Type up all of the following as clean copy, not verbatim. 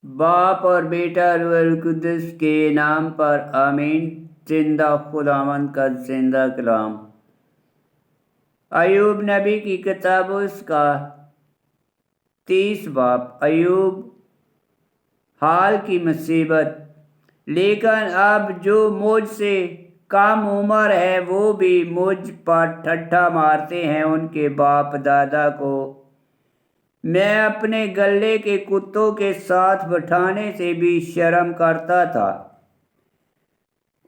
बाप और बेटा रूहुल कुद्दुस के नाम पर आमीन। जिंदा खुदावंद का जिंदा कलाम। अयूब नबी की किताब उसका 30 बाब। अयूब हाल की मुसीबत। लेकिन अब जो मुझसे कम उम्र है वो भी मुझ पर ठट्ठा मारते हैं। उनके बाप दादा को मैं अपने गले के कुत्तों के साथ बिठाने से भी शर्म करता था।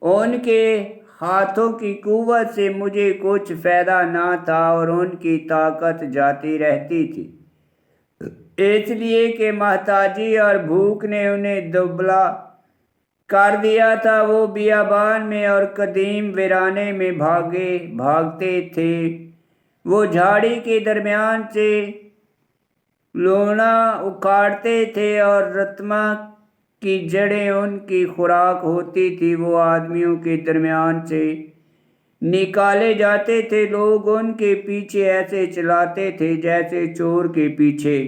उनके हाथों की कुव्वत से मुझे कुछ फायदा ना था और उनकी ताकत जाती रहती थी, इसलिए कि महताजी और भूख ने उन्हें दुबला कर दिया था। वो बियाबान में और कदीम वीराने में भागते थे। वो झाड़ी के दरमियान से लोना उखाड़ते थे और रत्मा की जड़ें उनकी खुराक होती थी। वो आदमियों के दरमियान से निकाले जाते थे। लोग उनके पीछे ऐसे चलाते थे जैसे चोर के पीछे।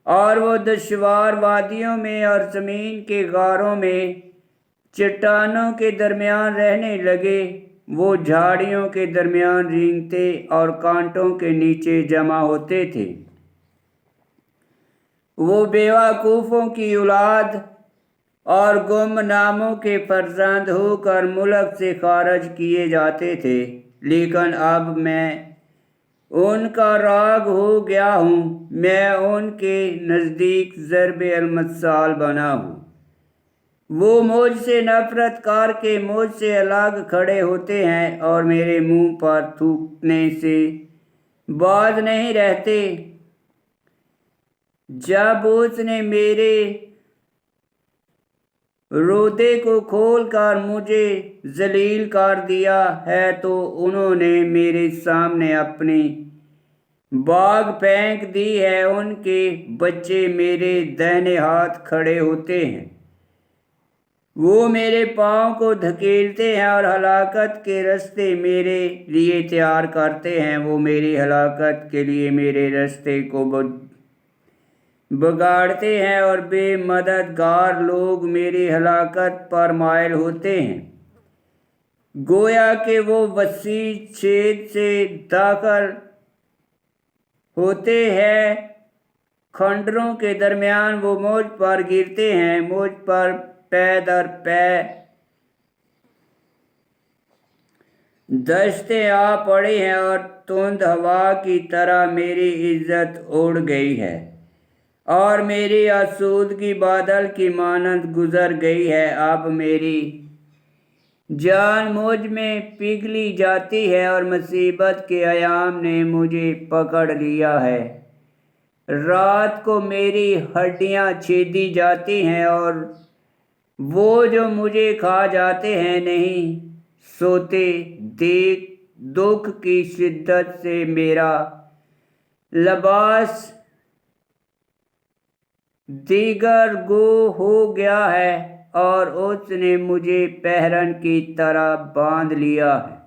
और वो दुश्वार वादियों में और ज़मीन के गारों में चट्टानों के दरमियान रहने लगे। वो झाड़ियों के दरमियान रेंगते और कांटों के नीचे जमा होते थे। वो बेवकूफ़ों की औलाद और गुमनामों के फर्जंद होकर मुल्क से खारिज किए जाते थे। लेकिन अब मैं उनका राग हो गया हूँ। मैं उनके नज़दीक ज़रब अलमसाल बना हूँ। वो मुझसे नफरत करके मुझसे अलग खड़े होते हैं और मेरे मुंह पर थूकने से बाज नहीं रहते। जब उसने मेरे रोदे को खोलकर मुझे जलील कर दिया है तो उन्होंने मेरे सामने अपनी बाग फेंक दी है। उनके बच्चे मेरे दाहिने हाथ खड़े होते हैं। वो मेरे पाँव को धकेलते हैं और हलाकत के रास्ते मेरे लिए तैयार करते हैं। वो मेरी हलाकत के लिए मेरे रास्ते को बिगाड़ते हैं और बेमददगार लोग मेरी हलाकत पर मायल होते हैं। गोया कि वो वसी छेद से दाखिल होते हैं। खंडरों के दरमियान वो मुझ पर गिरते हैं। मुझ पर पै दर पै दश्ते आ पड़े हैं और तुंद हवा की तरह मेरी इज्जत उड़ गई है और मेरी आसूदगी बादल की मानंद गुजर गई है। अब मेरी जान मुझ में पिघली जाती है और मुसीबत के अयाम ने मुझे पकड़ लिया है। रात को मेरी हड्डियां छेदी जाती हैं और वो जो मुझे खा जाते हैं नहीं सोते। देख दुख की शिद्दत से मेरा लिबास दीगर गो हो गया है और उसने मुझे पहरन की तरह बांध लिया है।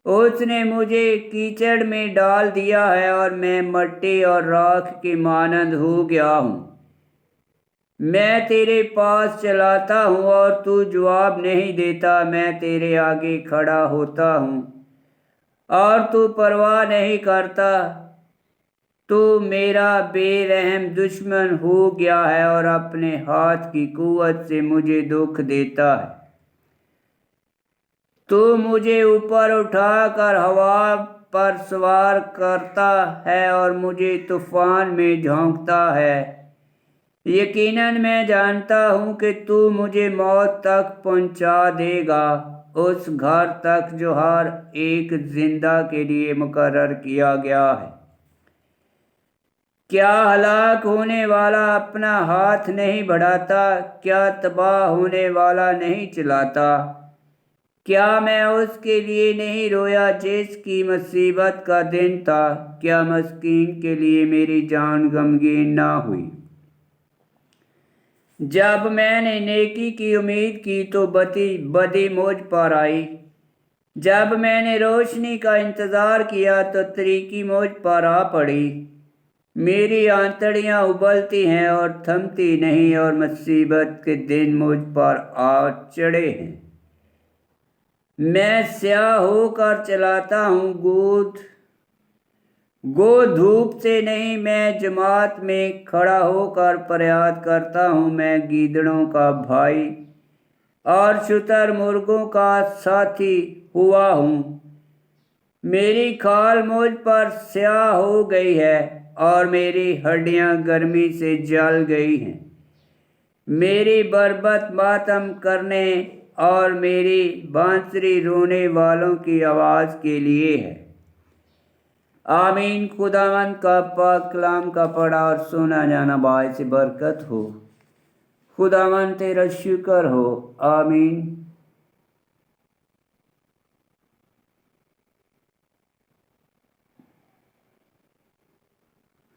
उसने मुझे कीचड़ में डाल दिया है और मैं मट्टी और राख के मानंद हो गया हूँ। मैं तेरे पास चलाता हूँ और तू जवाब नहीं देता। मैं तेरे आगे खड़ा होता हूँ और तू परवाह नहीं करता। तू मेरा बेरहम दुश्मन हो गया है और अपने हाथ की कुव्वत से मुझे दुख देता है। तू मुझे ऊपर उठाकर हवा पर सवार करता है और मुझे तूफान में झोंकता है। यकीनन मैं जानता हूँ कि तू मुझे मौत तक पहुँचा देगा, उस घर तक जो हर एक जिंदा के लिए मुकर्रर किया गया है। क्या हलाक होने वाला अपना हाथ नहीं बढ़ाता? क्या तबाह होने वाला नहीं चिल्लाता? क्या मैं उसके लिए नहीं रोया जिसकी मुसीबत का दिन था? क्या मस्कीन के लिए मेरी जान गमगीन ना हुई? जब मैंने नेकी की उम्मीद की तो बदी मुझ पर आई। जब मैंने रोशनी का इंतज़ार किया तो तरीकी मुझ पर आ पड़ी। میری آنتڑیاں ابلتی ہیں اور تھمتی نہیں، اور مصیبت کے دن مجھ پر آ چڑھے ہیں۔ میں سیاہ ہو کر چلاتا ہوں گو دھوپ سے نہیں، میں جماعت میں کھڑا ہو کر فریاد کرتا ہوں۔ میں گیدڑوں کا بھائی اور شتر مرغوں کا ساتھی ہوا ہوں۔ میری کھال مجھ پر سیاہ ہو گئی ہے اور میری ہڈیاں گرمی سے جل گئی ہیں۔ میری بربت ماتم کرنے اور میری بانسری رونے والوں کی آواز کے لیے ہے۔ آمین۔ خداوند کا پاک کلام کا پڑھا اور سنا جانا باعث برکت ہو۔ خداوند تیرا شکر ہو۔ آمین۔